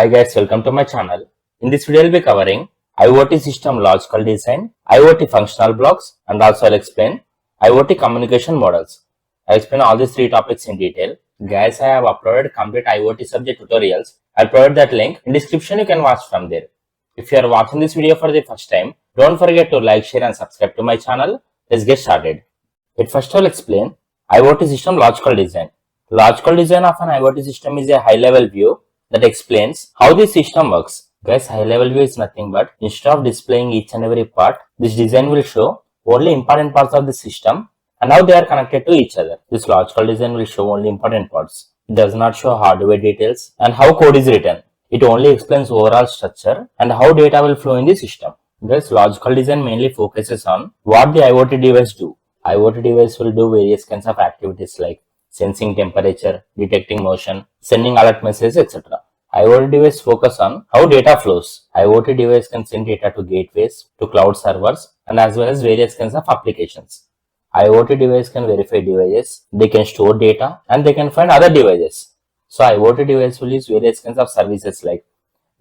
Hi guys, welcome to my channel. In this video, I'll be covering IoT system logical design, IoT functional blocks, and also I'll explain IoT communication models. I'll explain all these three topics in detail. Guys, I have uploaded complete IoT subject tutorials. I'll provide that link in description. You can watch from there. If you are watching this video for the first time, don't forget to like, share, and subscribe to my channel. Let's get started. At first, I'll explain IoT system logical design. Logical design of an IoT system is a high-level view that explains how the system works. Guys, high-level view is nothing but instead of displaying each and every part, this design will show only important parts of the system and how they are connected to each other. This logical design will show only important parts. It does not show hardware details and how code is written. It only explains overall structure and how data will flow in the system. This logical design mainly focuses on what the IoT device do. IoT device will do various kinds of activities like sensing temperature, detecting motion, sending alert messages, etc. IoT device focus on how data flows. IoT device can send data to gateways, to cloud servers, and as well as various kinds of applications. IoT device can verify devices, they can store data, and they can find other devices. So IoT device will use various kinds of services like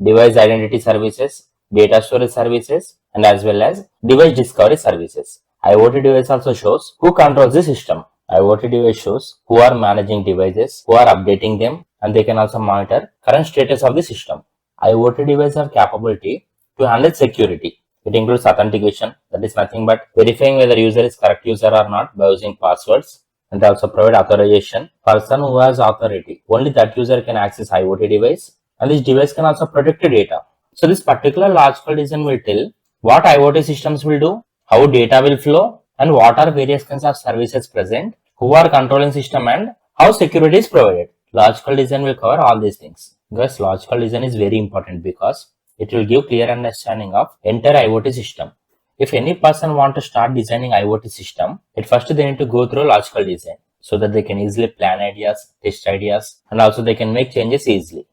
device identity services, data storage services, and as well as device discovery services. IoT device also shows who controls the system. IoT device shows who are managing devices, who are updating them, and they can also monitor current status of the system. IoT devices have capability to handle security. It includes authentication, that is nothing but verifying whether user is correct user or not by using passwords, and they also provide authorization. Person who has authority, only that user can access IoT device, and this device can also protect the data. So this particular logical design will tell what IoT systems will do, how data will flow, and what are various kinds of services present, who are controlling system, and how security is provided. Logical design will cover all these things. Because logical design is very important because it will give clear understanding of entire IoT system. If any person want to start designing IoT system, at first they need to go through logical design so that they can easily plan ideas, test ideas, and also they can make changes easily.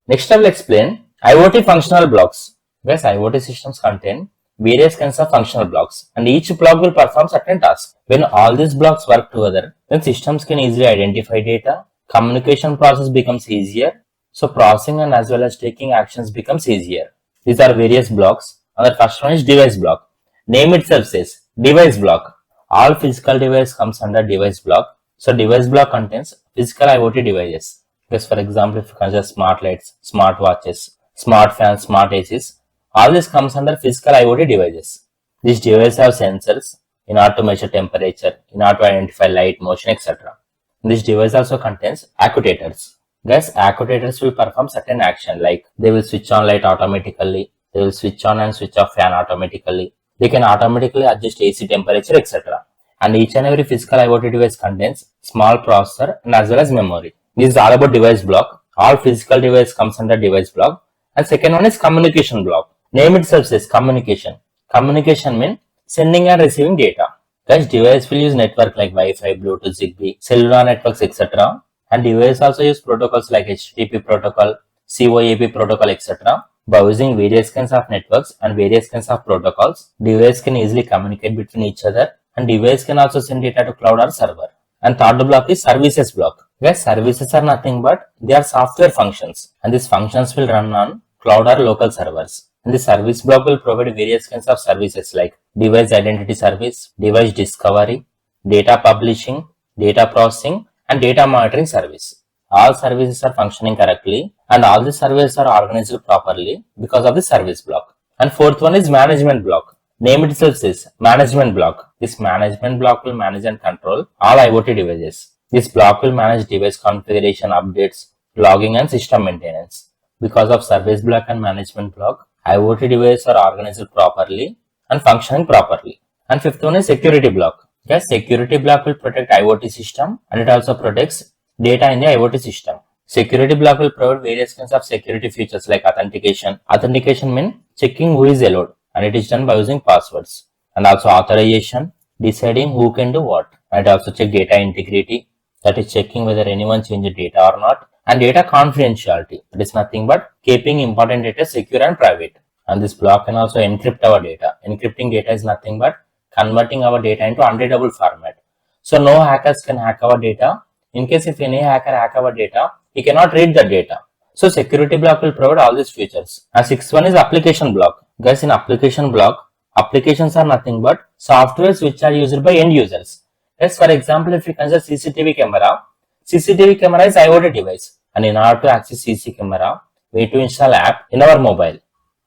Next I will explain IoT functional blocks. Because IoT systems contain various kinds of functional blocks and each block will perform certain tasks. When all these blocks work together, then systems can easily identify data, communication process becomes easier, so processing and as well as taking actions becomes easier. These are various blocks, and the first one is device block. Name itself says device block. All physical device comes under device block. So device block contains physical IoT devices. Because for example, if you consider smart lights, smart watches, smart fans, smart ACs, all this comes under physical IoT devices. These devices have sensors in order to measure temperature, in order to identify light, motion, etc. This device also contains actuators. Guys, actuators will perform certain action like they will switch on light automatically, they will switch on and switch off fan automatically, they can automatically adjust AC temperature, etc. And each and every physical IoT device contains small processor and as well as memory. This is all about device block. All physical device comes under device block. And second one is communication block. Name itself says communication. Communication means sending and receiving data. Guys, device will use network like Wi-Fi, Bluetooth, Zigbee, cellular networks, etc. And device also use protocols like HTTP protocol, COAP protocol, etc. By using various kinds of networks and various kinds of protocols, device can easily communicate between each other, and device can also send data to cloud or server. And third block is services block. Guys, services are nothing but they are software functions, and these functions will run on cloud or local servers. And the service block will provide various kinds of services like device identity service, device discovery, data publishing, data processing, and data monitoring service. All services are functioning correctly and all the services are organized properly because of the service block. And fourth one is management block. Name itself says management block. This management block will manage and control all IoT devices. This block will manage device configuration, updates, logging, and system maintenance. Because of service block and management block, IoT devices are organized properly and functioning properly. And fifth one is security block. Yes, security block will protect IoT system and it also protects data in the IoT system. Security block will provide various kinds of security features like authentication. Authentication means checking who is allowed, and it is done by using passwords. And also authorization, deciding who can do what. And it also check data integrity, that is checking whether anyone changed data or not. And data confidentiality, that is nothing but keeping important data secure and private. And this block can also encrypt our data. Encrypting data is nothing but converting our data into unreadable format. So no hackers can hack our data. In case if any hacker hack our data, he cannot read the data. So security block will provide all these features. And sixth one is application block. Guys, in application block, applications are nothing but softwares which are used by end users. Yes, for example, if you consider CCTV camera is IoT device, and in order to access CC camera, we need to install app in our mobile,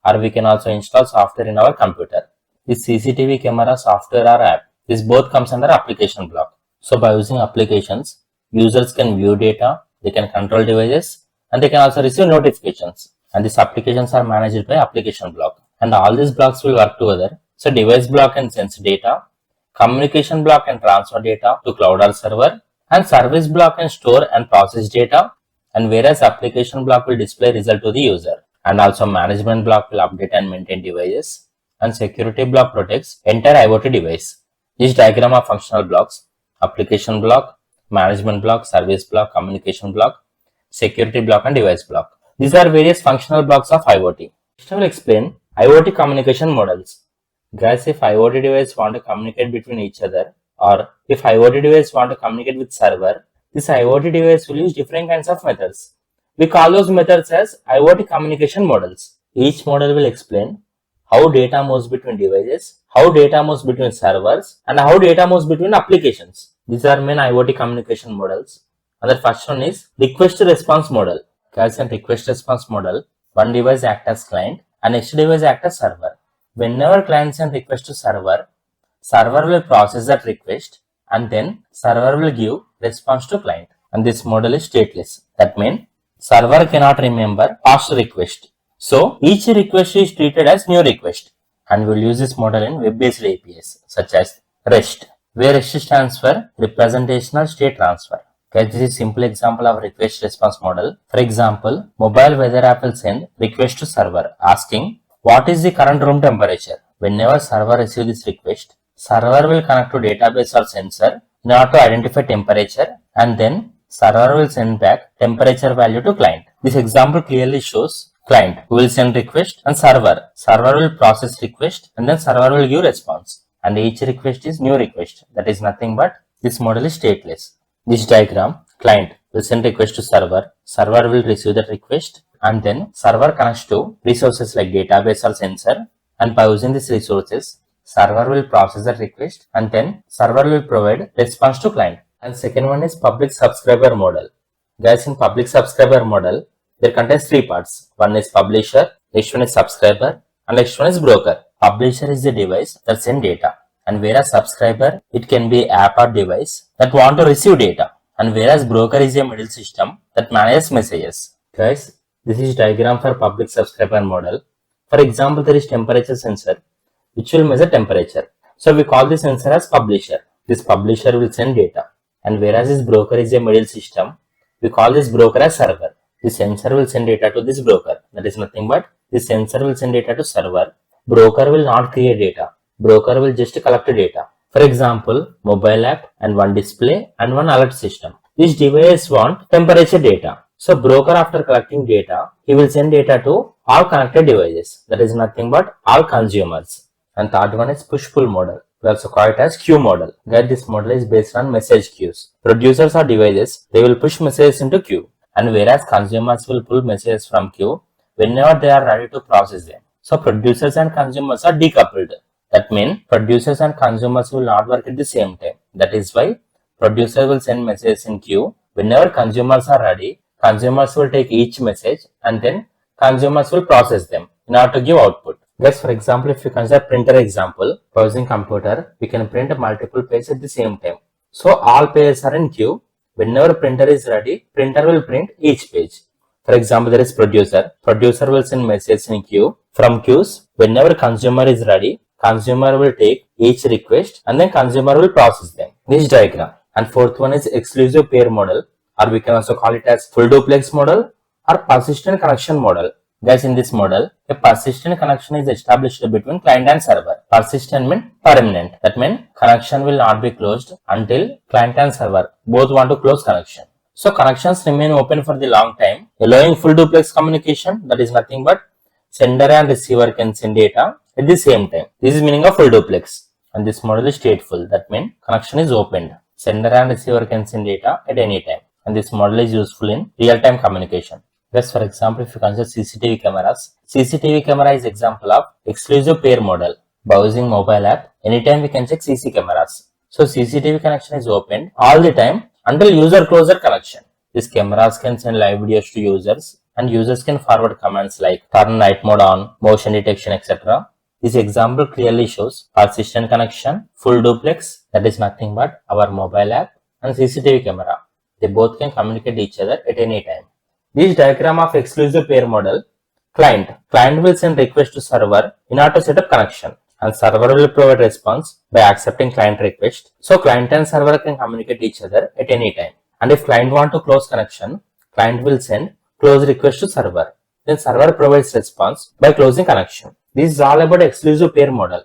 or we can also install software in our computer. This CCTV camera software or app, this both comes under application block. So by using applications, users can view data, they can control devices, and they can also receive notifications. And these applications are managed by application block. And all these blocks will work together. So device block can sense data, communication block can transfer data to cloud or server, and service block can store and process data, and whereas application block will display result to the user. And also management block will update and maintain devices, and security block protects entire IoT device. This diagram of functional blocks: application block, management block, service block, communication block, security block, and device block. These are various functional blocks of IoT. Next I will explain IoT communication models. Guys, if IoT device want to communicate between each other, or if IoT device want to communicate with server, this IoT device will use different kinds of methods. We call those methods as IoT communication models. Each model will explain how data moves between devices, how data moves between servers, and how data moves between applications. These are main IoT communication models. And the first one is request response model. Guys, in request response model, one device acts as client and next device acts as server. Whenever client sends request to server, server will process that request and then server will give response to client. And this model is stateless. That means server cannot remember past request. So each request is treated as new request. And we will use this model in web-based APIs such as REST, where REST stands for Representational State Transfer. Okay, this is simple example of request response model. For example, mobile weather app will send request to server asking what is the current room temperature. Whenever server receives this request, server will connect to database or sensor in order to identify temperature, and then server will send back temperature value to client. This example clearly shows client who will send request and server. Server will process request and then server will give response. And each request is new request. That is nothing but this model is stateless. This diagram, client will send request to server will receive that request, and then server connects to resources like database or sensor, and by using these resources, server will process that request and then server will provide response to client. And second one is public subscriber model. Guys, in public subscriber model, there contains three parts. One is publisher, next one is subscriber, and next one is broker. Publisher is the device that sends data, and whereas subscriber, it can be app or device that want to receive data, and whereas broker is a middle system that manages messages. Guys, this is diagram for public subscriber model. For example, there is temperature sensor which will measure temperature. So we call this sensor as publisher. This publisher will send data, and whereas this broker is a middle system, we call this broker as server. This sensor will send data to this broker. That is nothing but this sensor will send data to server. Broker will not create data. Broker will just collect data. For example, mobile app and one display and one alert system. This device want temperature data. So broker, after collecting data, he will send data to all connected devices. That is nothing but all consumers. And third one is push-pull model. We also call it as queue model. Guys, this model is based on message queues. Producers or devices, they will push messages into queue, and whereas consumers will pull messages from queue whenever they are ready to process them. So producers and consumers are decoupled. That means producers and consumers will not work at the same time. That is why producer will send messages in queue. Whenever consumers are ready, consumers will take each message and then consumers will process them in order to give output. Guys, for example, if you consider printer example, by using computer, we can print multiple pages at the same time. So all pages are in queue. Whenever printer is ready, printer will print each page. For example, there is producer. Producer will send messages in queue. From queues, whenever consumer is ready, consumer will take each request and then consumer will process them. This diagram. And fourth one is exclusive pair model, or we can also call it as full duplex model or persistent connection model. Guys, in this model, a persistent connection is established between client and server. Persistent means permanent. That means connection will not be closed until client and server both want to close connection. So connections remain open for the long time, allowing full duplex communication. That is nothing but sender and receiver can send data at the same time. This is meaning of full duplex. And this model is stateful. That means connection is opened. Sender and receiver can send data at any time. And this model is useful in real-time communication. Just for example, if you consider CCTV cameras, CCTV camera is example of exclusive pair model. By using mobile app, anytime we can check CC cameras. So CCTV connection is opened all the time until user closer connection. These cameras can send live videos to users and users can forward commands like turn night mode on, motion detection, etc. This example clearly shows persistent connection, full duplex, that is nothing but our mobile app, and CCTV camera. They both can communicate each other at any time. This diagram of exclusive pair model, client will send request to server in order to set up connection, and server will provide response by accepting client request. So client and server can communicate each other at any time. And if client want to close connection, client will send close request to server. Then server provides response by closing connection. This is all about exclusive pair model.